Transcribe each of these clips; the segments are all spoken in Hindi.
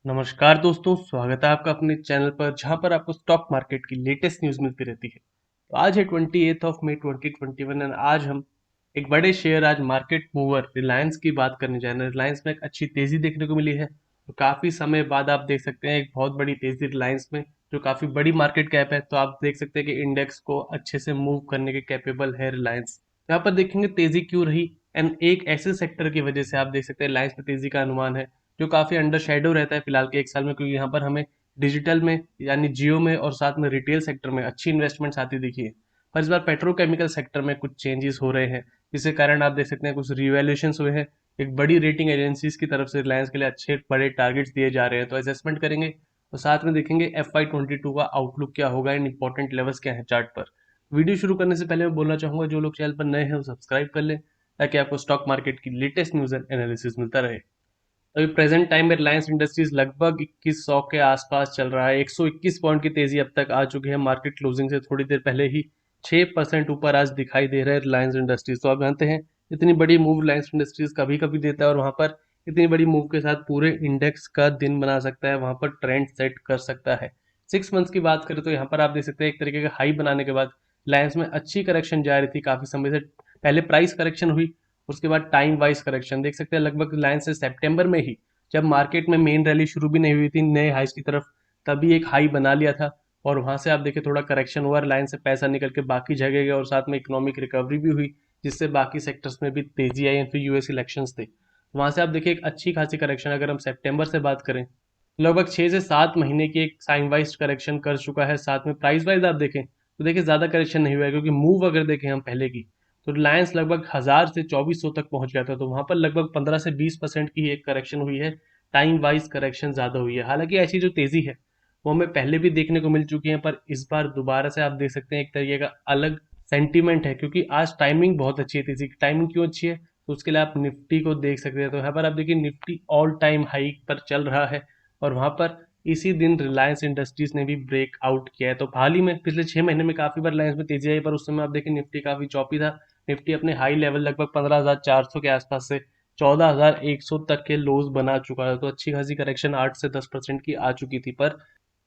नमस्कार दोस्तों, स्वागत है आपका अपने चैनल पर जहां पर आपको स्टॉक मार्केट की लेटेस्ट न्यूज़ मिलती रहती है। तो आज है 28 मई 2021 एंड आज हम एक बड़े शेयर आज मार्केट मूवर रिलायंस की बात करने जा रहे हैं। रिलायंस में एक अच्छी तेजी देखने को मिली है। तो काफ़ी समय बाद आप देख सकते हैं एक बहुत बड़ी तेजी रिलायंस में, जो काफ़ी बड़ी मार्केट कैप है। तो आप देख सकते हैं कि इंडेक्स को अच्छे से मूव करने के कैपेबल है रिलायंस। यहाँ पर देखेंगे तेजी क्यों रही एंड एक ऐसे सेक्टर की वजह से आप देख सकते हैं रिलायंस में तेजी का अनुमान है, जो काफ़ी अंडर शेडो रहता है फिलहाल के एक साल में, क्योंकि यहाँ पर हमें डिजिटल में यानी जियो में और साथ में रिटेल सेक्टर में अच्छी इन्वेस्टमेंट्स आती दिखी है। पर इस बार पेट्रोकेमिकल सेक्टर में कुछ चेंजेस हो रहे हैं, जिसके कारण आप देख सकते हैं कुछ रिवैल्यूएशंस हुए हैं। एक बड़ी रेटिंग एजेंसीज की तरफ से रिलायंस के लिए अच्छे बड़े टारगेट्स दिए जा रहे हैं, तो असेसमेंट करेंगे और साथ में देखेंगे FY22 का आउटलुक क्या होगा एंड इंपॉर्टेंट लेवल्स क्या है चार्ट पर। वीडियो शुरू करने से पहले मैं बोलना चाहूंगा, जो लोग चैनल पर नए हैं वो सब्सक्राइब कर लें, ताकि आपको स्टॉक मार्केट की लेटेस्ट न्यूज़ एंड एनालिसिस मिलता रहे। अभी प्रेजेंट टाइम में रिलायंस इंडस्ट्रीज लगभग 2100 के आसपास चल रहा है। 121 पॉइंट की तेजी अब तक आ चुकी है। मार्केट क्लोजिंग से थोड़ी देर पहले ही 6% ऊपर आज दिखाई दे रहा है रिलायंस इंडस्ट्रीज। तो आप जानते हैं इतनी बड़ी मूव रिलायंस इंडस्ट्रीज कभी कभी देता है, और वहां पर इतनी बड़ी मूव के साथ पूरे इंडेक्स का दिन बना सकता है, वहां पर ट्रेंड सेट कर सकता है। 6 मंथ्स की बात करें तो यहाँ पर आप देख सकते हैं एक तरीके का हाई बनाने के बाद रिलायंस में अच्छी करेक्शन जा रही थी काफी समय से। पहले प्राइस करेक्शन हुई, उसके बाद टाइम वाइज करेक्शन देख सकते हैं लगभग रिलायंस से सितंबर में ही, जब मार्केट में मेन रैली शुरू भी नहीं हुई थी नए हाइस की तरफ, तभी एक हाई बना लिया था। और वहां से आप देखिए थोड़ा करेक्शन हुआ, रिलायंस से पैसा निकल के बाकी जगह गया और साथ में इकोनॉमिक रिकवरी भी हुई, जिससे बाकी सेक्टर्स में भी तेजी आई। फिर यूएस इलेक्शंस थे, वहां से आप देखिए एक अच्छी खासी करेक्शन, अगर हम सितंबर से बात करें लगभग 6 से 7 महीने की एक साइन वाइज करेक्शन कर चुका है। साथ में प्राइस वाइज आप देखें तो देखिए ज्यादा करेक्शन नहीं हुआ है, क्योंकि मूव अगर देखें हम पहले की, तो रिलायंस लगभग 1000 से 2400 तक पहुंच गया था। तो वहां पर लगभग 15 से 20% की एक करेक्शन हुई है। टाइम वाइज करेक्शन ज्यादा हुई है। हालांकि ऐसी जो तेजी है वो हमें पहले भी देखने को मिल चुकी है, पर इस बार दोबारा से आप देख सकते हैं एक तरीके का अलग सेंटीमेंट है, क्योंकि आज टाइमिंग बहुत अच्छी है। तेजी की टाइमिंग क्यों अच्छी है, तो उसके लिए आप निफ्टी को देख सकते हैं। तो यहाँ पर आप देखिए निफ्टी ऑल टाइम हाई पर चल रहा है, और वहां पर इसी दिन रिलायंस इंडस्ट्रीज ने भी ब्रेक आउट किया है। तो हाल ही में पिछले 6 महीने में काफी बार रिलायंस में तेजी आई, पर उस समय आप देखिए निफ्टी काफी चौपी था। निफ्टी अपने हाई लेवल लगभग 15,400 के आसपास से 14,100 तक के लोज बना चुका है। तो अच्छी खासी करेक्शन 8 से 10% की आ चुकी थी, पर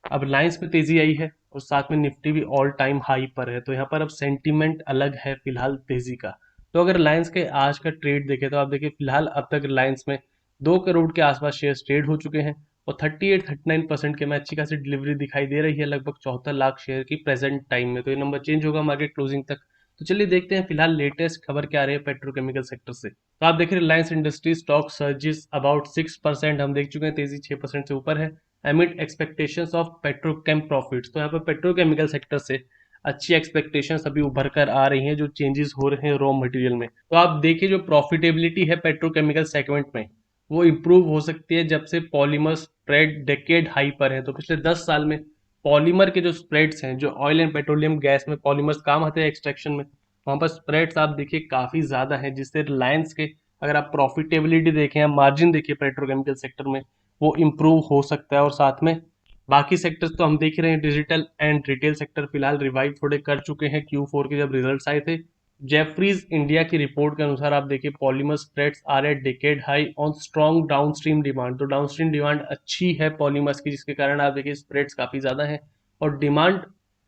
अब रिलायंस में तेजी आई है और साथ में निफ्टी भी ऑल टाइम हाई पर है। तो यहाँ पर अब सेंटीमेंट अलग है फिलहाल तेजी का। तो अगर रिलायंस के आज का ट्रेड देखें तो आप देखिए फिलहाल अब तक रिलायंस में 2 करोड़ के आसपास शेयर ट्रेड हो चुके हैं, और 38-39% के में अच्छी खासी डिलीवरी दिखाई दे रही है लगभग 74 लाख शेयर की प्रेजेंट टाइम में। तो ये नंबर चेंज होगा मार्केट क्लोजिंग तक। तो चलिए देखते हैं फिलहाल लेटेस्ट खबर क्या आ रही है पेट्रोकेमिकल सेक्टर से। तो आप देख रहे हैं रिलायंस इंडस्ट्री स्टॉक सर्जिस अबाउट 6%, हम देख चुके हैं तेजी 6% से ऊपर है, एमिड एक्सपेक्टेशंस ऑफ पेट्रोकेम प्रॉफिट्स। तो यहाँ पर पेट्रोकेमिकल सेक्टर से अच्छी एक्सपेक्टेशंस अभी उभर कर आ रही हैं, जो चेंजेस हो रहे हैं रॉ मटेरियल में। तो आप देखिए जो प्रॉफिटेबिलिटी है पेट्रोकेमिकल सेगमेंट में, वो इम्प्रूव हो सकती है जब से पॉलीमर स्प्रेड डेकेड हाई पर है। तो पिछले 10 साल में पॉलीमर के जो स्प्रेड्स हैं, जो ऑयल एंड पेट्रोलियम गैस में पॉलीमर्स काम आते हैं एक्सट्रैक्शन में, वहां पर स्प्रेड्स आप देखिए काफी ज्यादा है, जिससे रिलायंस के अगर आप प्रॉफिटेबिलिटी देखें या मार्जिन देखिए पेट्रोकेमिकल सेक्टर में, वो इम्प्रूव हो सकता है। और साथ में बाकी सेक्टर्स तो हम देख रहे हैं, डिजिटल एंड रिटेल सेक्टर फिलहाल रिवाइव थोड़े कर चुके हैं Q4 के जब रिजल्ट्स आए थे। जेफरीज इंडिया की रिपोर्ट के अनुसार आप देखिए polymer spreads are at decade high on strong downstream demand. तो डाउनस्ट्रीम डिमांड अच्छी है पॉलीमर्स की, जिसके कारण आप देखिए स्प्रेड्स काफी ज्यादा है। और डिमांड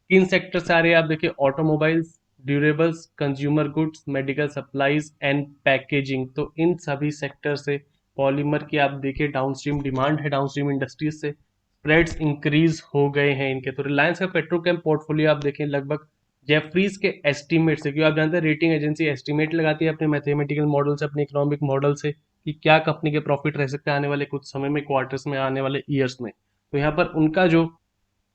किन सेक्टर से आ रही है आप देखिए, automobiles, durables, consumer goods, medical supplies and packaging. तो इन सभी सेक्टर से पॉलीमर की आप देखिए डाउनस्ट्रीम डिमांड है, डाउनस्ट्रीम इंडस्ट्रीज से स्प्रेड्स इंक्रीज हो गए हैं इनके। तो रिलायंस का पेट्रोकेम पोर्टफोलियो आप देखें लगभग जेफरीज के एस्टीमेट से, क्योंकि आप जानते हैं रेटिंग एजेंसी एस्टीमेट लगाती है अपने मैथमेटिकल मॉडल से, अपने इकोनॉमिक मॉडल से, कि क्या कंपनी के प्रॉफिट रह सकते हैं आने वाले कुछ समय में, क्वार्टर्स में, आने वाले ईयर्स में। तो यहाँ पर उनका जो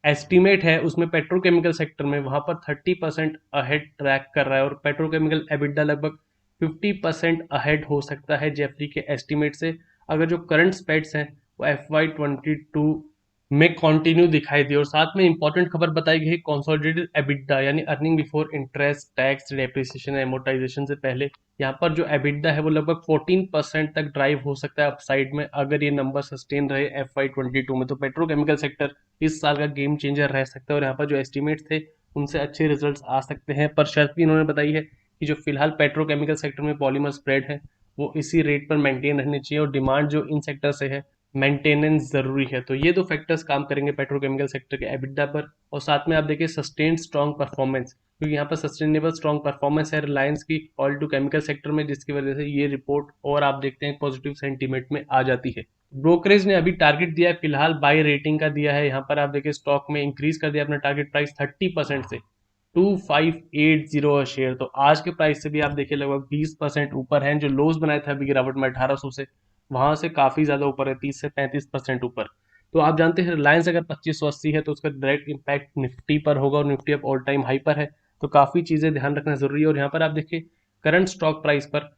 एस्टीमेट है उसमें पेट्रोकेमिकल सेक्टर में वहां पर 30% अहेड ट्रैक कर रहा है, और पेट्रोकेमिकल एबिटडा लगभग 50% अहेड हो सकता है जेफरी के एस्टीमेट से, अगर जो करंट स्पेड्स हैं वो FY22 में कंटिन्यू दिखाई दी। और साथ में इंपॉर्टेंट खबर बताई गई कंसोलिडेटेड एबिटडा, यानी earning before interest tax depreciation amortisation से पहले, यहाँ पर जो एबिटडा है वो लगभग 14% तक ड्राइव हो सकता है अपसाइड में, अगर ये नंबर सस्टेन रहे FY22 में। तो पेट्रोकेमिकल सेक्टर इस साल का गेम चेंजर रह सकता है, और यहाँ पर जो एस्टिमेट्स थे उनसे अच्छे रिजल्ट्स आ सकते हैं। पर शर्त भी इन्होंने बताई है कि जो फिलहाल पेट्रोकेमिकल सेक्टर में पॉलीमर स्प्रेड है वो इसी रेट पर मेंटेन रहनी चाहिए, और डिमांड जो इन सेक्टर से है मेंटेनेंस जरूरी है। तो ये दो फैक्टर्स काम करेंगे पेट्रोकेमिकल सेक्टर के एबिटा पर। और साथ में आप देखिए सस्टेन्ड स्ट्रॉन्ग परफॉर्मेंस, क्योंकि यहाँ पर सस्टेनेबल स्ट्रॉन्ग परफॉर्मेंस है रिलायंस की ऑयल टू केमिकल सेक्टर में, जिसकी वजह से ये रिपोर्ट और आप देखते हैं पॉजिटिव सेंटीमेंट में आ जाती है। ब्रोकरेज ने अभी टारगेट दिया है, फिलहाल बाय रेटिंग का दिया है। यहाँ पर आप देखिए स्टॉक में इंक्रीज कर दिया अपना टारगेट प्राइस 30% से 2580 शेयर। तो आज के प्राइस से भी आप देखिए लगभग 20% ऊपर है। जो लोज बनाया था अभी गिरावट में 1800 से, वहां से काफी ज्यादा ऊपर है, 30 से 35% ऊपर। तो आप जानते हैं रिलायंस अगर 2580 है तो उसका डायरेक्ट इम्पैक्ट निफ्टी पर होगा, और निफ्टी अब ऑल टाइम हाई पर है। तो काफी चीजें ध्यान रखना जरूरी है। और यहाँ पर आप देखिए करंट स्टॉक प्राइस पर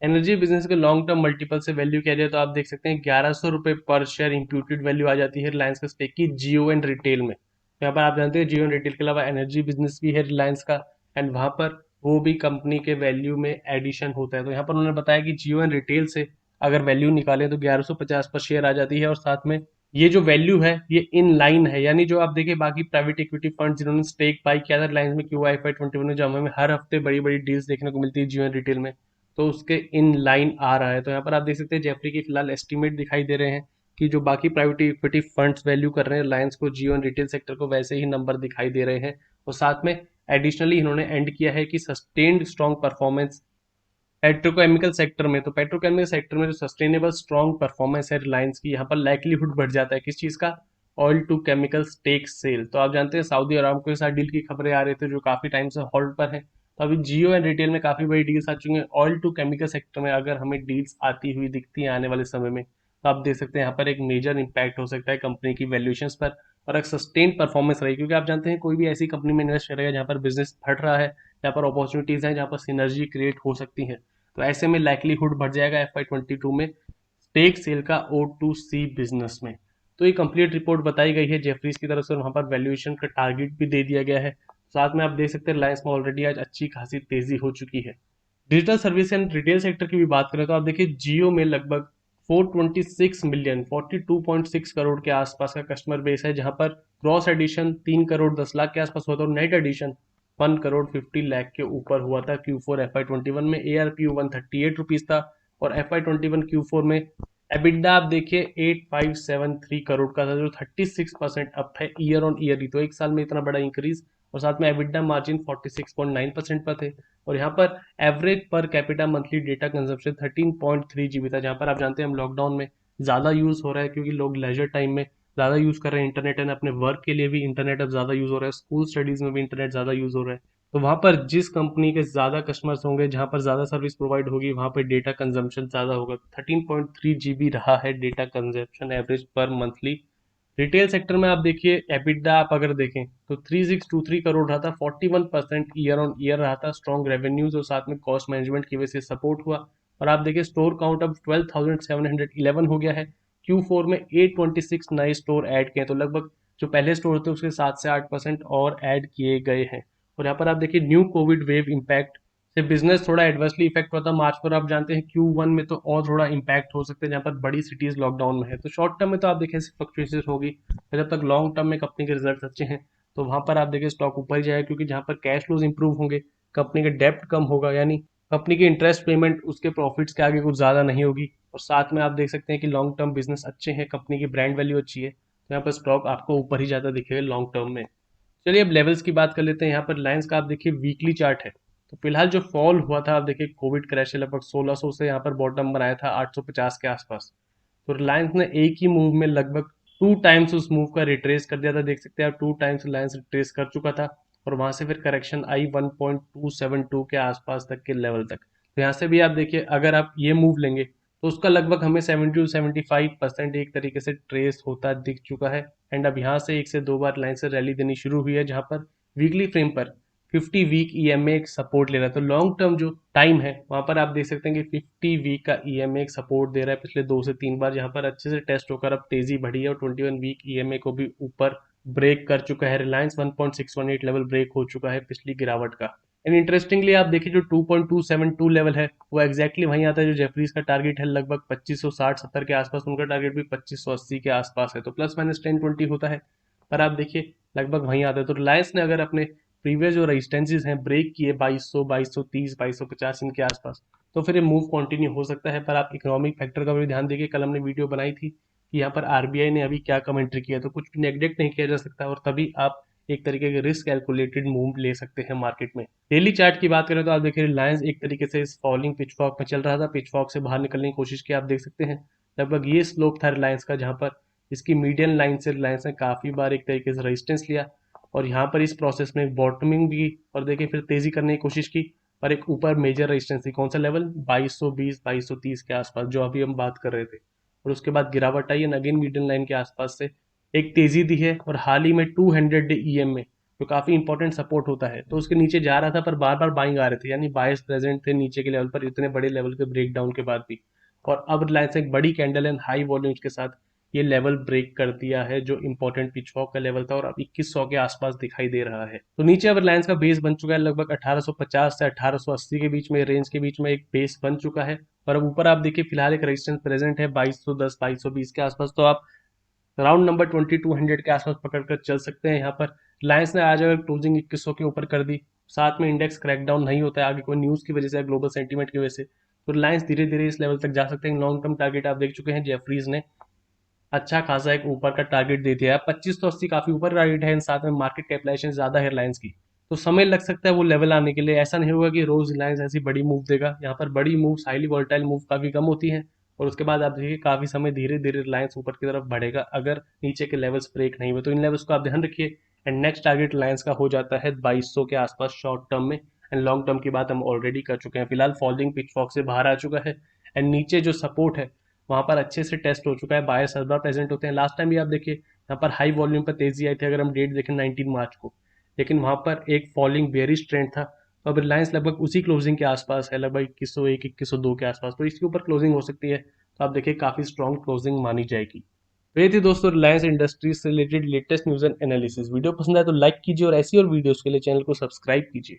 एनर्जी बिजनेस के लॉन्ग टर्म मल्टीपल से वैल्यू किया जाए तो आप देख सकते हैं 1100 रुपए पर शेयर इंप्यूटेड वैल्यू आ जाती है रिलायंस के स्टेक की जियो एंड रिटेल में। यहाँ पर आप जानते हैं जियो एंड रिटेल के अलावा एनर्जी बिजनेस भी है रिलायंस का, एंड वहां पर वो भी कंपनी के वैल्यू में एडिशन होता है। तो यहाँ पर उन्होंने बताया कि जियो एंड रिटेल से अगर वैल्यू निकालें तो 1150 पर शेयर आ जाती है। और साथ में ये जो वैल्यू है ये इन लाइन है, यानी जो आप देखिए बाकी प्राइवेट इक्विटी फंड जिन्होंने स्टेक बाई किया था रिलायंस में क्यू आई FY21 में, जो हमें हर हफ्ते बड़ी बड़ी डील्स देखने को मिलती है जियो एंड रिटेल में, तो उसके इन लाइन आ रहा है। तो यहाँ पर आप देख सकते हैं जेफरी की फिलहाल एस्टिमेट दिखाई दे रहे हैं कि जो बाकी प्राइवेट इक्विटी फंड्स वैल्यू कर रहे हैं रिलायंस को, जियो एंड रिटेल सेक्टर को, वैसे ही नंबर दिखाई दे रहे हैं। और साथ में एडिशनली इन्होंने एंड किया है कि sustained strong performance petrochemical sector में। तो पेट्रोकेमिकल सेक्टर में जो सस्टेनेबल स्ट्रॉन्ग परफॉर्मेंस है रिलायंस की, यहाँ पर लाइक्लीहुड बढ़ जाता है किस चीज का, oil to chemical stake sale. तो आप जानते हैं सऊदी अरामको के साथ डील की खबरें आ रही थी जो काफी टाइम से होल्ड पर है। तो अभी जियो एंड रिटेल में काफी बड़ी डील्स आ चुकी हैं। ऑयल टू केमिकल सेक्टर में अगर हमें डील्स आती हुई दिखती हैं आने वाले समय में, तो आप देख सकते हैं यहाँ पर एक मेजर इंपैक्ट हो सकता है कंपनी की वैल्यूएशंस पर, और एक सस्टेन परफॉर्मेंस रही। क्योंकि आप जानते हैं कोई भी ऐसी कंपनी में इन्वेस्ट करेगा जहाँ पर बिजनेस फट रहा है, जहाँ पर अपॉर्चुनिटीज हैं, जहाँ पर सिनर्जी क्रिएट हो सकती है, तो ऐसे में लाइक्लीहुड बढ़ जाएगा FY22 में स्टेक सेल का O2C बिजनेस में। तो ये कंप्लीट रिपोर्ट बताई गई है जेफरीज की तरफ से, और वहां पर वैल्यूएशन का टारगेट भी दे दिया गया है। साथ में आप देख सकते हैं रिलायंस में ऑलरेडी आज अच्छी खासी तेजी हो चुकी है। Digital service and retail sector की भी बात करें तो आप देखिए जियो में लगभग 426 मिलियन 42.6 करोड़ के आसपास का कस्टमर बेस है, जहां पर क्रॉस एडिशन 3 करोड़ 10 लाख के आसपास होता है, और नेट एडिशन 1 करोड़ 50 लाख के ऊपर हुआ था Q4 FY21 में। ARPU 138 रुपीज था, और FY21 Q4 में एबिटडा आप देखिए 8573 करोड़ का था, जो 36% अप है ईयर ऑन ईयर ही। तो एक साल में इतना बड़ा इंक्रीज, और साथ में एबिटडा मार्जिन 46.9% पर थे। और यहाँ पर average per capita monthly data consumption 13.3 GB था, जहाँ पर आप जानते हैं हम लॉकडाउन में ज़्यादा यूज़ हो रहा है, क्योंकि लोग लेजर टाइम में ज़्यादा यूज़ कर रहे हैं इंटरनेट, एंड अपने वर्क के लिए भी इंटरनेट अब ज़्यादा यूज़ हो रहा है, स्कूल स्टडीज़ में भी इंटरनेट ज़्यादा यूज़ हो रहा है। तो वहाँ पर जिस कंपनी के ज़्यादा कस्टमर्स होंगे, जहाँ पर ज़्यादा सर्विस प्रोवाइड होगी, वहाँ पर डेटा कंजम्पशन ज़्यादा होगा। 13.3 GB रहा है डेटा कंजम्पशन एवरेज पर मंथली। रिटेल सेक्टर में आप देखिए एबिटडा आप अगर देखें तो 3623 करोड़ रहा था, 41% ईयर ऑन ईयर रहा था। स्ट्रॉन्ग रेवेन्यूज और साथ में कॉस्ट मैनेजमेंट की वजह से सपोर्ट हुआ। और आप देखिए स्टोर काउंट अब 12,711 हो गया है। Q4 में 826 नए स्टोर ऐड किए, तो लगभग जो पहले स्टोर थे उसके 7 से 8% और ऐड किए गए हैं। और यहाँ पर आप देखिए न्यू कोविड वेव इम्पैक्ट से बिजनेस थोड़ा एडवर्सली इफेक्ट हुआ था मार्च पर। आप जानते हैं Q1 में तो और थोड़ा इम्पैक्ट हो सकता है, जहाँ पर बड़ी सिटीज लॉकडाउन में है। तो शॉर्ट टर्म में तो आप देखिए ऐसी फ्लक्चुएशन होगी, जब तक लॉन्ग टर्म में कंपनी के रिजल्ट अच्छे हैं तो वहां पर आप देखिए स्टॉक ऊपर ही जाएगा, क्योंकि जहां पर कैश फ्लोज इंप्रूव होंगे, कंपनी का डेप्ट कम होगा, यानी कंपनी की इंटरेस्ट पेमेंट उसके प्रॉफिट्स के आगे कुछ ज्यादा नहीं होगी। और साथ में आप देख सकते हैं कि लॉन्ग टर्म बिजनेस अच्छे हैं, कंपनी की ब्रांड वैल्यू अच्छी है, तो यहाँ पर स्टॉक आपको ऊपर ही ज्यादा दिखेगा लॉन्ग टर्म में। चलिए अब लेवल्स की बात कर लेते हैं। यहाँ पर रिलायंस का आप देखिए वीकली चार्ट है। तो फिलहाल जो फॉल हुआ था आप देखिए कोविड क्रैश है, लगभग 1600 से यहाँ पर बॉटम बनाया था 850 के आसपास। तो रिलायंस ने एक ही मूव में लगभग 2 टाइम्स उस मूव का रिट्रेस कर दिया था। देख सकते हैं आप 2 टाइम्स रिलायंस रिट्रेस कर चुका था, और वहां से फिर करेक्शन आई 1.272 के आसपास तक के लेवल तक। तो यहाँ से भी आप देखिए अगर आप ये मूव लेंगे तो उसका लगभग हमें 70 to 75% एक तरीके से ट्रेस होता दिख चुका है। एंड अब यहाँ से एक से दो बार लाइन से रैली देनी शुरू हुई है, जहां पर वीकली फ्रेम पर 50 वीक EMA एक सपोर्ट ले रहा है। तो लॉन्ग टर्म जो टाइम है वहां पर आप देख सकते हैं कि 50 वीक का EMA एक सपोर्ट दे रहा है पिछले 2 से 3 बार, जहां पर अच्छे से टेस्ट होकर अब तेजी बढ़ी है, और 21 वीक EMA को भी ऊपर ब्रेक कर चुका है। रिलायंस 1.618 लेवल ब्रेक हो चुका है पिछली गिरावट का। एंड इंटरेस्टिंगली आप देखिए जो 2.272 लेवल है वो एग्जैक्टली वहीं आता है जो जेफरीज का टारगेट है, लगभग 2560-70 के आसपास। उनका टारगेट भी 2580 के आसपास है, तो प्लस माइनस 10-20 होता है, पर आप देखिए लगभग वहीं आता है। तो रिलायंस ने अगर अपने प्रीवियस जो रेजिस्टेंसेज हैं ब्रेक किए 2200 2230 2250 इनके आसपास, तो फिर ये मूव कंटिन्यू हो सकता है। पर आप इकोनॉमिक फैक्टर का भी ध्यान देखिए, कल हमने वीडियो बनाई थी कि यहाँ पर आरबीआई ने अभी क्या कमेंट्री किया, तो कुछ भी नेग्लेक्ट नहीं किया जा सकता और तभी आप एक तरीके के रिस्क कैलकुलेटेड मूव ले सकते हैं मार्केट में। डेली चार्ट की बात करें तो आप देखिए रिलायंस एक तरीके से इस फॉलिंग पिचफॉक में चल रहा था, पिचफॉक से बाहर निकलने की कोशिश की, आप देख सकते हैं लगभग ये स्लोप था रिलायंस का, जहां पर इसकी मीडियन लाइन से रिलायंस ने काफी बार एक तरीके से रेजिस्टेंस लिया और यहाँ पर इस प्रोसेस में बॉटमिंग भी और देखिए फिर तेजी करने की कोशिश की, पर एक ऊपर मेजर रेजिस्टेंस थी, कौन सा लेवल 2220 2230 के आसपास जो अभी हम बात कर रहे थे, और उसके बाद गिरावट आई एंड अगेन मीडियन लाइन के आसपास से एक तेजी दी है और हाल ही में 200 डे ईएम में जो काफी इंपॉर्टेंट सपोर्ट होता है तो उसके नीचे जा रहा था, पर बार बार बाइंग आ रहे थे, यानी बायस प्रेजेंट थे नीचे के लेवल पर इतने बड़े लेवल के ब्रेकडाउन के बाद भी। और अब रिलायंस एक बड़ी कैंडल एंड हाई वॉल्यूम्स के साथ ये लेवल ब्रेक कर दिया है जो इंपॉर्टेंट पिचवॉक का लेवल था और अब 2100 के आसपास दिखाई दे रहा है। तो नीचे अब रिलायंस का बेस बन चुका है, लगभग 1850 से 1880 के बीच में, रेंज के बीच में एक बेस बन चुका है। और अब ऊपर आप देखिए फिलहाल एक रेजिस्टेंस प्रेजेंट है 2210 2220 के आसपास, तो आप राउंड नंबर 2200 के आसपास पकड़कर चल सकते हैं। यहाँ पर रिलायंस ने आज अगर क्लोजिंग 2100 के ऊपर कर दी, साथ में इंडेक्स क्रैकडाउन नहीं होता है आगे कोई न्यूज की वजह से, ग्लोबल सेंटीमेंट की वजह से, तो रिलायंस धीरे धीरे इस लेवल तक जा सकते हैं। लॉन्ग टर्म टारगेट आप देख चुके हैं, जेफरीज ने अच्छा खासा एक ऊपर का टारगेट दे दिया है, 2580 काफी ऊपर टारगेट है, साथ में मार्केट कैपिटलाइजेशन ज्यादा है रिलायंस की, तो समय लग सकता है वो लेवल आने के लिए। ऐसा नहीं होगा कि रोज रिलायंस ऐसी बड़ी मूव देगा, यहाँ पर बड़ी मूव, हाईली वोलेटाइल मूव काफी कम होती है और उसके बाद आप देखिए काफी समय धीरे धीरे रिलायंस ऊपर की तरफ बढ़ेगा अगर नीचे के लेवल्स ब्रेक नहीं हुए, तो इन लेवल्स को आप ध्यान रखिए। एंड नेक्स्ट टारगेट रिलायंस का हो जाता है 2200 के आसपास शॉर्ट टर्म में, एंड लॉन्ग टर्म की बात हम ऑलरेडी कर चुके हैं, फिलहाल फॉलिंग पिचफॉक से बाहर आ चुका है एंड नीचे जो सपोर्ट है वहां पर अच्छे से टेस्ट हो चुका है, बायर्स हर बार प्रेजेंट होते हैं। लास्ट टाइम भी आप देखिए यहाँ पर हाई वॉल्यूम पर तेजी आई थी, अगर हम डेट देखें 19 मार्च को, लेकिन वहां पर एक फॉलिंग बेरिश ट्रेंड था, तो अब रिलायंस लगभग उसी क्लोजिंग के आसपास है, लगभग 2101 2102 के आसपास, तो इसके ऊपर क्लोजिंग हो सकती है, तो आप देखिए काफी स्ट्रॉन्ग क्लोजिंग मानी जाएगी। तो ये थी दोस्तों रिलायंस इंडस्ट्रीज से related latest news and analysis. Video पसंद आए तो लाइक कीजिए और ऐसी और वीडियोस के लिए चैनल को सब्सक्राइब कीजिए।